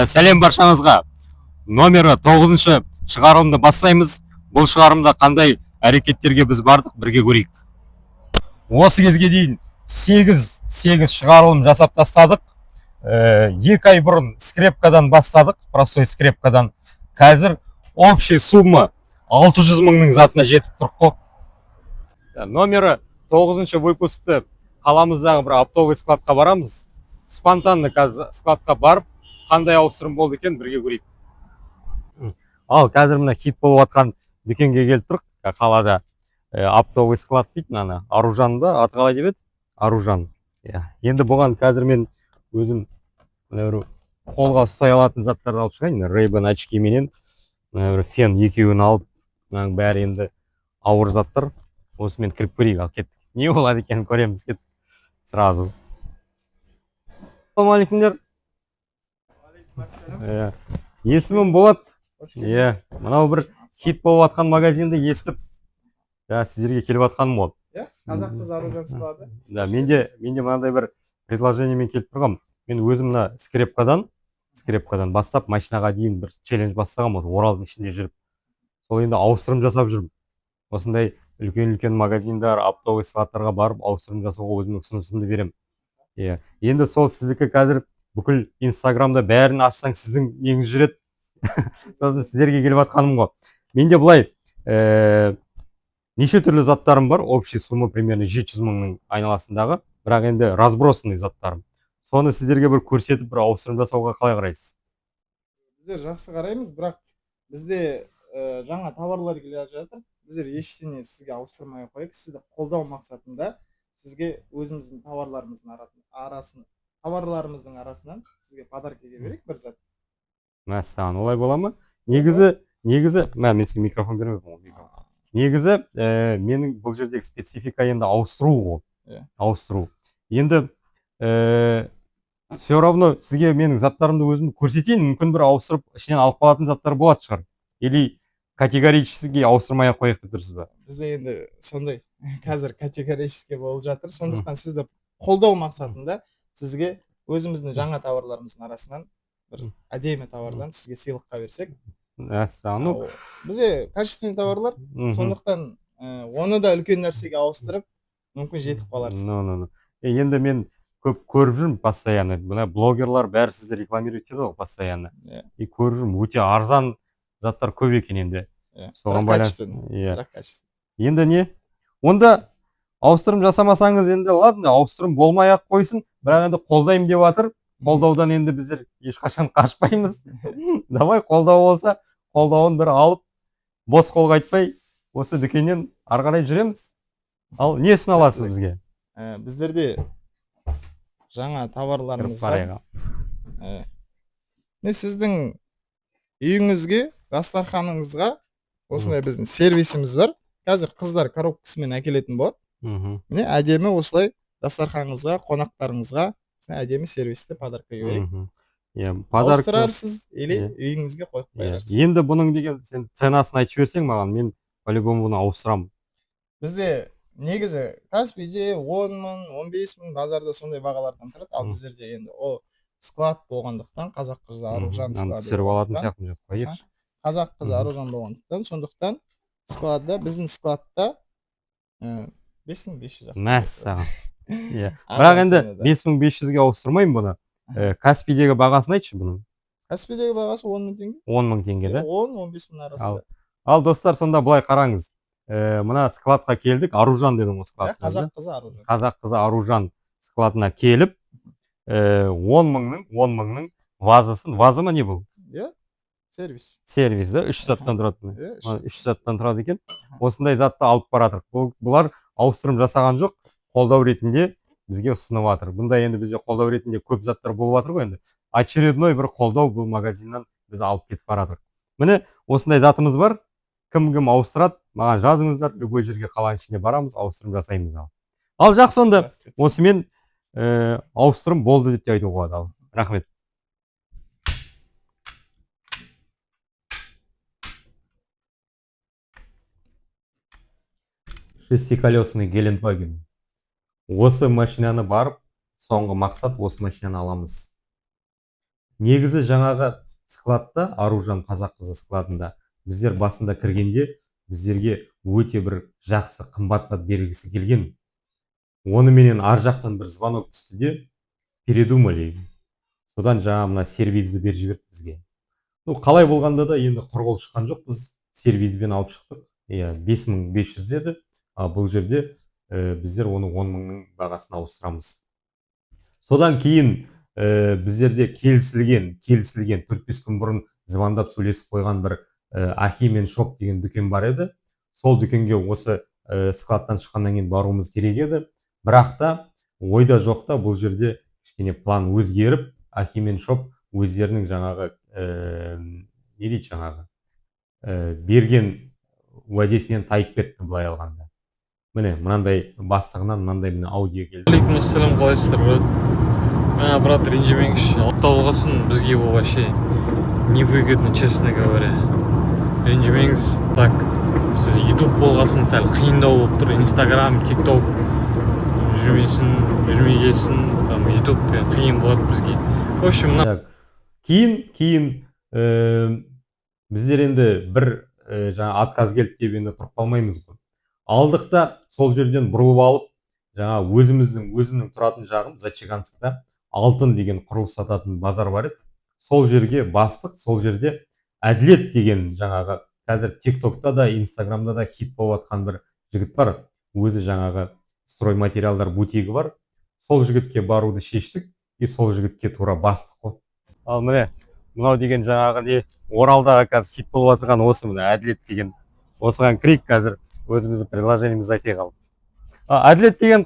Сәлем баршаңызға. Номері 9-шы шығарылымды бастаймыз. Бұл шығарылымда қандай әрекеттерге біз бардық, бірге көрейік. Осы кезге дейін 8 шығарылым жасап тастадық. 2 ай бұрын скрепкадан бастадық, простой скрепкадан. Қазір общий сумма 600 мыңның затына жетіп тұрқ. Номері 9-шы выпускты қаламыздағы бір оптовый складқа барамыз. Спонтанный складқа барып, қандай ауыстырым болды екен бірге көрейік. Ал қазір мына хит болып атқан дүкенге келіп тұрық. Қалада оптовый склад дейді, мына Аружанда аты қалай деп еді? Аружан. Енді бұған қазір мен өзім қолға ұстай алатын заттарды алып шығайын. Ray-Ban очки менен фен екеуін алып, бәрі енді ауыр заттар. Осымен кіріп көрейік, ал кеттік. Не болады екенін көреміз, кеттік сразу. Ассалаумалейкумдер. Есімім Болат. Мынау бір хит болып атқан магазинді естіп, сіздерге келіп атқаным ол. Қазақ қызы Аружан склады. Менде мынандай бір предложениемен келіп тұрғам. Мен өзім мына скрепкадан бастап машинаға дейін бір челлендж бастағам, Оралдың ішінде жүріп. Сол енді ауыстырым жасап жүрмін. Осындай үлкен магазиндар, оптовый складтарға барып, ауыстырым жасауға өзімнің ұсынысымды берем. Енді сол сіздікі қазір бүкіл Инстаграмда бәрін ашсаң сіздің неңіз жүреді. Сосын сіздерге келіп атқаным ғой. Менде бұлай неше түрлі заттарым бар, общий сумма примерно 700 мыңның айналасындағы, бірақ енді разбросанный заттарым. Соны сіздерге бір көрсетіп, бір ауыстырым жасауға қалай қарайсыз? Біздер жақсы қараймыз, бірақ бізде жаңа товарлар келе жатыр. Біздер ештеңе сізге ауыстырмай қойып, сізді қолдау мақсатында сізге өзіміздің товарларымыздың арасынан сізге подарка берейік бір зат. Мәссаған, олай бола ма? Негізі, мен сізге микрофон бермеппін. Негізі, менің бұл жердегі специфика енді ауыстыру ғой. Ауыстыру. Енді все равно сізге менің заттарымды өзімді көрсетейін, мүмкін бір ауыстырып, ішінен алып қалатын заттар болады шығар. Или категорически ауыстырмай ақ қояйық деп тұрсыз ба? Бізде енді сондай қазір категорически болып жатыр. Сондықтан сізді қолдау мақсатында сізге өзіміздің жаңа товарларымыздың арасынан бір әдемі товардан сізге сыйлыққа берсек. Бізде качественный товарлар, сондықтан оны да үлкен нәрсеге ауыстырып, мүмкін жетіп қаларсыз. Енді мен көп көріп жүрмін постоянно. Мына блогерлар бәрі сізді рекламирует еді ғой постоянно. И көріп жүрмін, өте арзан заттар көп екен енді. Соған байланысты. Енді не? Онда ауыстырым жасамасаңыз енді ладно, ауыстырым болмай ақ қойсын, бірақ енді қолдаймын деп жатыр. Қолдаудан енді біздер ешқашан қашпаймыз. Давай қолдау болса, қолдауын бір алып, бос қол қайтпай, осы дүкеннен ары қарай жүреміз. Ал несін аласыз бізге? Біздерде жаңа товарларымыз бар. Сіздің үйіңізге, дастарханыңызға осындай біздің сервисіміз бар. Қазір қыздар коробкасымен әкелетін болады. Міне әдемі осылай дастарханыңызға, қонақтарыңызға әдемі сервисті подарка берейік. Ауыстырарсыз, или үйіңізге қойып қоярсыз. Енді бұның деген сен ценасын айтып жіберсең маған, мен по-любому бұны ауыстырамын. Бізде негізі Каспийде 10 мың, 15 мың, базарда сондай бағалардан тұрады. Ал біздерде енді о склад болғандықтан, қазақ қызы Аружан склады. Түсіріп алатын сияқты жоқ қой. Қазақ қызы Аружан болғандықтан, сондықтан складда, біздің складта 5500. Мәссаған. Бірақ енді 5500-ге ауыстырмайым бұны. Каспийдегі бағасын айтшы бұның. Каспийдегі бағасы 10 мың теңге. 10 мың теңге, да? 10-15 мың арасында. Ал достар, сонда бұлай қараңыз. Мына складқа келдік, Аружан дедім ол складқа. Қазақ қызы Аружан. Қазақ қызы Аружан складына келіп, 10 мыңның вазасын, ваза ма не бұл? Сервис. Сервис, да? 3 заттан тұрады. 3 заттан тұрады екен. Осындай затты алып баратыр. Бұлар ауыстырым жасаған жоқ, қолдау ретінде бізге ұсынып жатыр. Бұнда енді бізде қолдау ретінде көп заттар болып жатыр ғой енді. Очередной бір қолдау бұл магазиннан біз алып кетіп баратыр. Міне осындай затымыз бар. Кім ауыстырады, маған жазыңыздар, любой жерге қаланың ішіне барамыз, ауыстырым жасаймыз. Ал жақсы, онда осымен ауыстырым болды деп те айтуға болады. Рахмет. Шестиколесный Гелендваген. Осы машинаны барып, соңғы мақсат осы машинаны аламыз. негізі жаңағы складта, Аружан Қазаққызы складында біздер басында кіргенде біздерге өте бір жақсы қымбат зат бергісі келген. Оныменен ар жақтан бір звонок түсті де, передумали. Содан жаңа мына сервизді беріп жіберді бізге. Қалай болғанда да енді құр қол шыққан жоқпыз, сервизбен алып шықтық. 5500 еді, бұл жерде біздер оны 10.000-нің бағасына ауыстырамыз. Содан кейін біздерде келісілген 4-5 күн бұрын звондап сөйлесіп қойған бір Ахимен шоп деген дүкен бар еді. Сол дүкенге осы складтан шыққаннан кейін баруымыз керек еді. Бірақ та ойда жоқта бұл жерде кішкене план өзгеріп, Ахимен шоп өздерінің жаңағы не дейді жаңағы берген уәдесінен тайып кетті былай алғанда. Міне мынандай бастығынан мынандай міне аудио келді. Алейкум ассалам, қалайсыздар, брат? Брат, ренжімеңізші, оқтау болғасын, бізге ол вообще невыгодно, честно говоря. Ренжімеңіз. Так, сіз YouTube болғасын сәл қиындау болып тұр, Instagram, TikTok жүрмей келсін, там YouTube қиын болады бізге. В общем, кейін біздер енді бір жаңа отказ келді деп енді тұрып қалмаймыз ғой. Алдық та сол жерден бұрылып алып, жаңа өзімнің тұратын жағым Зачагансკта алтын деген құрылыс сататын базар бар еді. Сол жерге бастық, сол жерде Әділет деген жаңағы қазір TikTokта да, Instagramда да хит болып жатқан бір жігіт бар. Өзі жаңағы стройматериалдар бутигі бар. Сол жігітке баруды шештік, и сол жігітке тура бастық қой. Ал міне, мынау деген жаңағы не Оралдағы қазір хит болып жатқан осы міне Әділет деген. Осыған кірейік қазір. Өзіміздің приложениемізді айта қалып. Әділет деген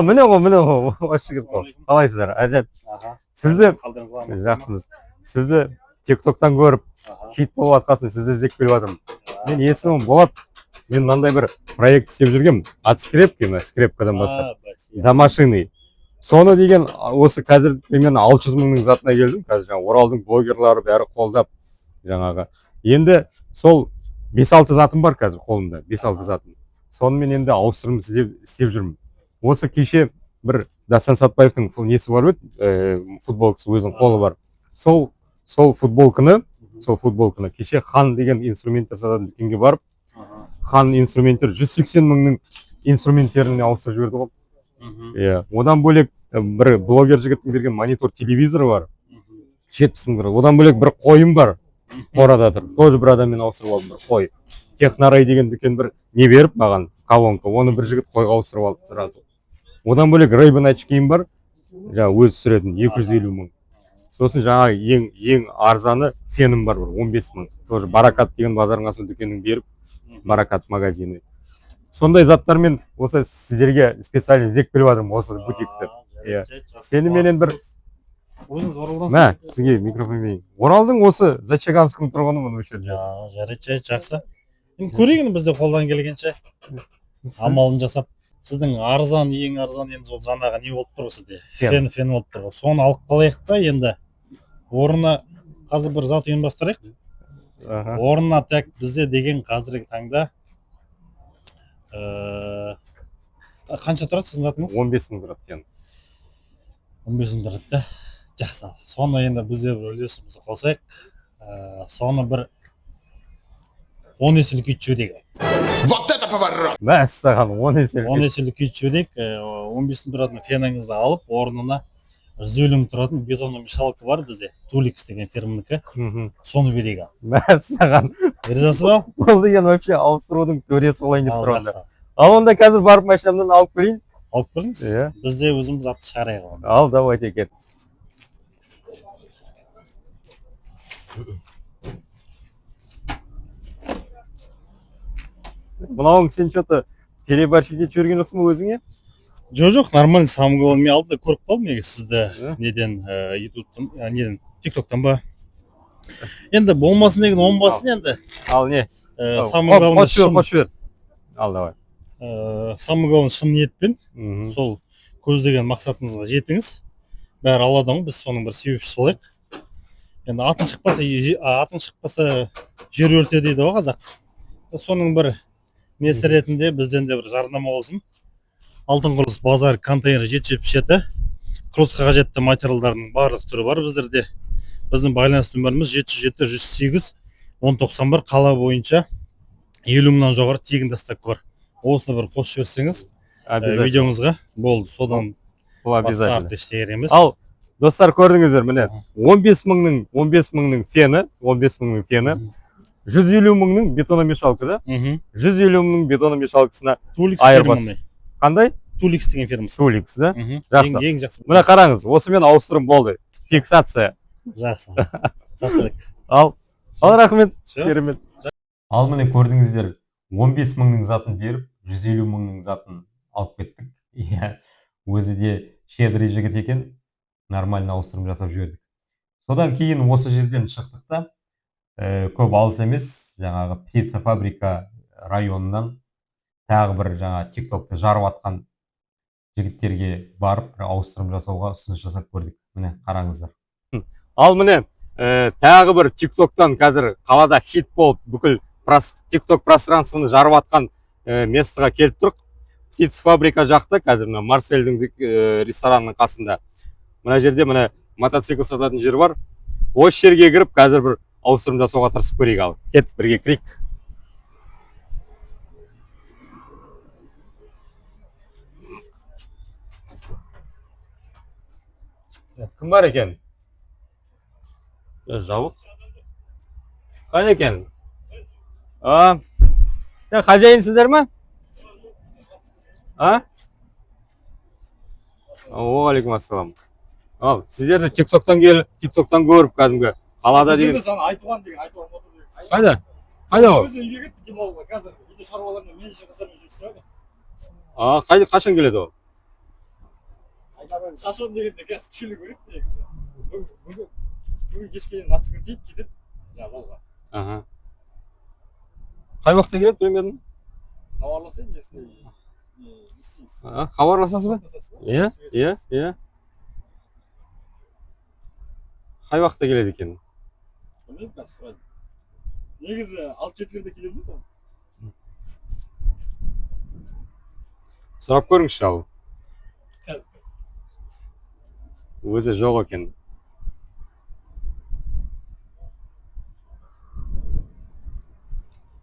міне ғой, осы жігіт қой. Қалайсыздар? Әділет. Сізді жақсымыз. Сізді TikToктан көріп, хит болып жатқасын, сізді іздеп келіп жатырмын. Мен есімім Болат. Мен мынандай бір проект істеп жүргем. От скрепкадан бастап. До машины. Соны деген осы қазір примерно 600.000-нің затына келдім. Қазір жаңа Оралдың блогерлары бәрі қолдап жаңағы. Енді сол 5-6 затым бар қазір қолымда, 5-6 затым. Сонымен енді ауыстырым істеп жүрмін. Осы кеше бір Дастан Сатпаевтың несі бар еді, футболкасы өзінің қолы бар. Сол футболканы кеше Хан деген инструменттер сататын дүкенге барып, Хан инструменттер 180.000-нің инструменттеріне ауыстырып жіберді ғой. Одан бөлек бір блогер жігіттің берген монитор телевизоры бар. 70.000. Одан бөлек бір қойым бар. Қорада тұр. Тоже бір адаммен ауыстырып алдым бір қой. Технарай деген дүкен бір не беріп маған колонка. Оны бір жігіт қойға ауыстырып алды сразу. Одан бөлек Ray-Ban очкиім бар. Жаңа өзі түсіретін 250.000. Сосын жаңа ең арзаны фенім бар бір 15.000. Тоже Баракат деген базардың қасында дүкенін беріп, Баракат магазины. Сондай заттармен осы сіздерге специально іздеп келіп жатырмын осы бутикті. Сеніменен бір өзіңіз Оралдан Мә, сізге микрофон берейін. Оралдың осы Зачагансктың тұрғанымын осы жерде. Жарайды, жақсы. Енді көрейін бізде қолдан келгенше амалын жасап. Сіздің ең арзан енді сол жаңағы не болып тұр сізде? Фен болып тұр. Соны алып қалайық та енді орнына қазір бір зат ұйымдастырайық. Орнына тек бізде деген қазіргі таңда қанша тұрады сіздің затыңыз? 15.000 тұрады фен. 15.000 тұрады да. Жақсы. Соны енді бізде бір үлесімізді қосайық. Соны бір 10 еселік үй жіберейік. Вот это поворот! Мәссаған 10 еселік. 10 еселік үй жіберейік. 15.000 тұратын феніңізді алып, орнына 150.000 тұратын бетонный мешалка бар бізде. Туликс деген фирманікі. Соны берейік. Мәссаған. Ризасыз ба? Ол деген вообще ауыстырудың төресі болайын деп тұрғанда. Ал онда қазір барып машинамнан алып келейін. Алып келіңіз. Бізде өзіміз затты шығарайық. Ал, давайте кет. Мынауың сен что-то переборщить етіп жүрген жоқсың ба өзіңе? Жоқ, нормально самоголонмен алды да көріп қалдым егер сізді неден ютубтан, неден тиктоктан ба. Енді болмасын деген оңбасын енді. Ал не? Қош бер. Ал давай. Самоголон шын ниетпен сол көздеген мақсатыңызға жетіңіз. Бәрі Алладан, біз соның бір себепшісі болайық. Енді атың шықпаса жер өрте дейді ғой қазақ. Соның бір несі ретінде бізден де бір жарнама болсын. Алтын құрылыс базар контейнер 777 кроссқа қажетті материалдардың барлық түрі бар біздерде. Біздің байланыс нөміріміз 707-108-1091, қала бойынша 50 мыңнан жоғары тегін доставка бар. Осыны бір қосып жіберсеңіз видеоңызға болды. Содан бұл басқа обязательно. арты ештеңе емес. Ал достар, көрдіңіздер, міне 15 мыңның фені, 150 мыңның бетономешалка, да? 150 мыңның бетономешалкасына Туликс айырбас. фирманы. Қандай? Туликс деген фирмасы. Туликс, да? Жақсы. Ең жақсы. Міне қараңыз, осымен ауыстырым болды. Фиксация. Жақсы. Саттық. Ал рахмет. Всё. Керемет. Ал міне көрдіңіздер, 15 мыңның затын беріп, 150 мыңның затын алып кеттік. Иә, өзі де щедрый жігіт екен, нормально ауыстырым жасап жібердік. Содан кейін осы жерден шықтық та, көп алыс емес, жаңағы птица фабрика районынан тағы бір жаңа тиктокты жарып атқан жігіттерге барып ауыстырым жасауға ұсыныс жасап көрдік. Міне қараңыздар. Ал міне тағы бір тиктоктан қазір қалада хит болып бүкіл тикток пространствоны жарып атқан местоға келіп тұрық. Птица фабрика жақта, қазір мына Марсельдің ресторанының қасында. Мына жерде міне мотоцикл сататын жер бар. Осы жерге кіріп қазір бір ауыстырым жасауға тырысып көрейік. Ал кеттік, бірге кірейік. Кім бар екен? Жауық. Қайда екен? Хозяинсіздер ма? Уағалейкум ассалам. Ал, сіздерді тиктоктан көріп кәдімгі қалада деген. Сен айтуған деген, айтуған мотор деген. Қайда? Қайда ол? Өзі үйге кетті демалуға, қазір үйде шаруалармен менеджер қыздармен жұмыс істейді. Қашан келеді ол? Қашан дегенде қазір келу керек негізі. Бүгін кешке дейін мотоцикл тиіп кетіп, балға. Қай уақытта келеді примерно? Хабарласайын, если істейсіз. Хабарласасыз ба? Иә. Қай уақытта келеді екен? Білмеймін қазір сұрайды. Негізі 6-7-лерде келеді ме? Сұрап көріңізші ал. Қазір. Өзі жоқ екен.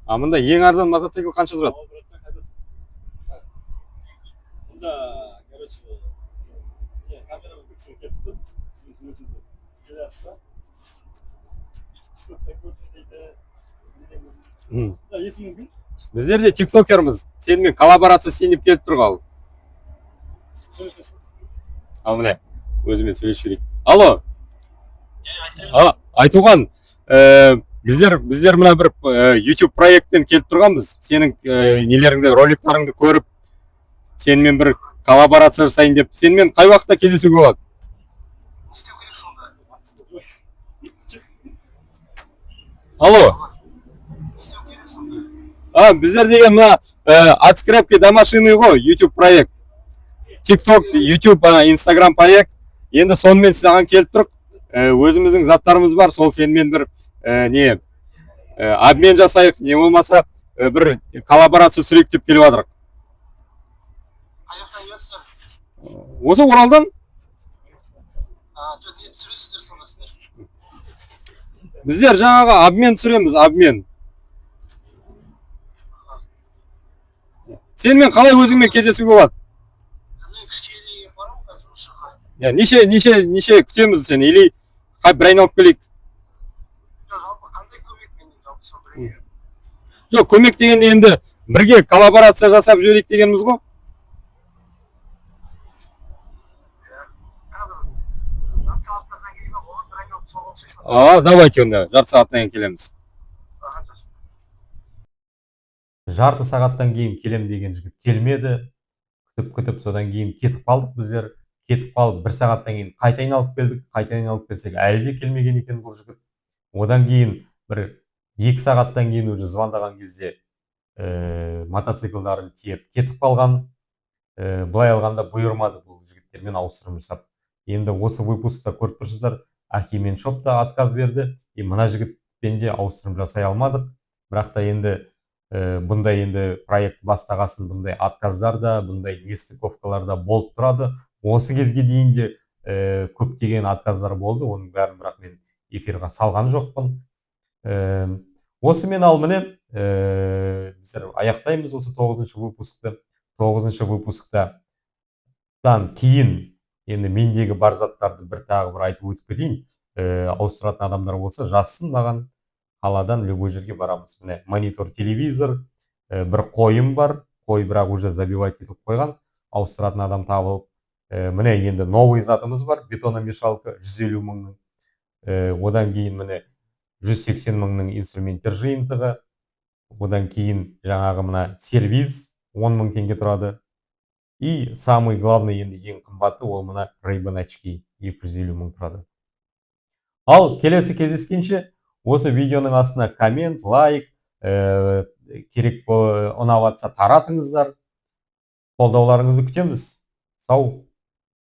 Мұнда ең арзан мотоцикл қанша тұрады? Мұнда, короче, камерамен кісілер кетіп тұр. Есіміңіз кім? Біздер де тиктокерміз. Сенімен коллаборация сеніп келіп тұрғал. Сөйлесесіз бе? Ал міне, өзімен сөйлесіп жүрейік. Алло. Айтуған, біздер мына бір YouTube проекттен келіп тұрғанбыз. Сенің нелеріңді, роликтарыңды көріп, сенімен бір коллаборация жасайын деп. Сенімен қай уақытта кездесуге болады? Алло. Біздер деген мына от скрепки до машины ғой, YouTube проект. TikTok, YouTube, Instagram проект. Енді сонымен саған келіп тұрып, өзіміздің заттарымыз бар, сол сенімен бір обмен жасайық, не болмаса бір коллаборация сүрейік деп келіп жатырық. Қаяқтан келесіздер? Осы Оралдан? Жоқ, не түсіресіздер сонда сіздер? Біздер жаңағы обмен түсіреміз, обмен. Сенімен қалай өзіңмен кездесуге болады? Мен кішкене барамын қазір осы жаққа. Неше күтеміз сені, или бір айналып келейік? Жоқ, жалпы қандай көмек менен жалпы сол біреуге? Жоқ, көмек дегенде енді бірге коллаборация жасап жіберейік дегеніміз ғой. Қазір жарты сағаттардан кейін болады, бір айналып соған шешіп. Давайте онда, жарты сағаттан кейін келеміз. Жарты сағаттан кейін келем деген жігіт келмеді. Күтіп, содан кейін кетіп қалдық біздер. Кетіп қалып, бір сағаттан кейін қайта айналып келдік. Қайта айналып келсек, әлі де келмеген екен бұл жігіт. Одан кейін бір 2 сағаттан кейін уже звондаған кезде мотоциклдарын тиеп кетіп қалған. Былай алғанда бұйырмады бұл жігіттермен ауыстырым жасап. Енді осы выпускта көріп тұрсыздар, Ахимен Шопта отказ берді. Мына жігітпен де ауыстырым жасай алмадық. Бірақ та енді бұндай енді проект бастағасын бұндай отказдар да, бұндай нестыковкалар да болып тұрады. Осы кезге дейін де көптеген отказдар болды, оның бәрін бірақ мен эфирға салған жоқпын. Осымен ал міне біздер аяқтаймыз осы 9-шы выпускты. 9-шы выпусктан кейін енді мендегі бар заттарды тағы бір айтып өтіп кетейін. Ауыстыратын адамдар болса жазсын маған, қаладан любой жерге барамыз. Міне монитор, телевизор, бір қойым бар, қой бірақ уже забивать етіп қойған, ауыстыратын адам табылып. Міне енді новый затымыз бар, бетономешалка 150 мыңның. Одан кейін міне 180 мыңның инструменттер жиынтығы. Одан кейін жаңағы мына сервиз 10 мың теңге тұрады. И самый главный енді ең қымбаты ол мына Ray-Ban очки 250 мың тұрады. Ал келесі кездескенше осы видеоның астына коммент, лайк, керек ұнаватса таратыңыздар. Қолдауларыңызды күтеміз. Сау.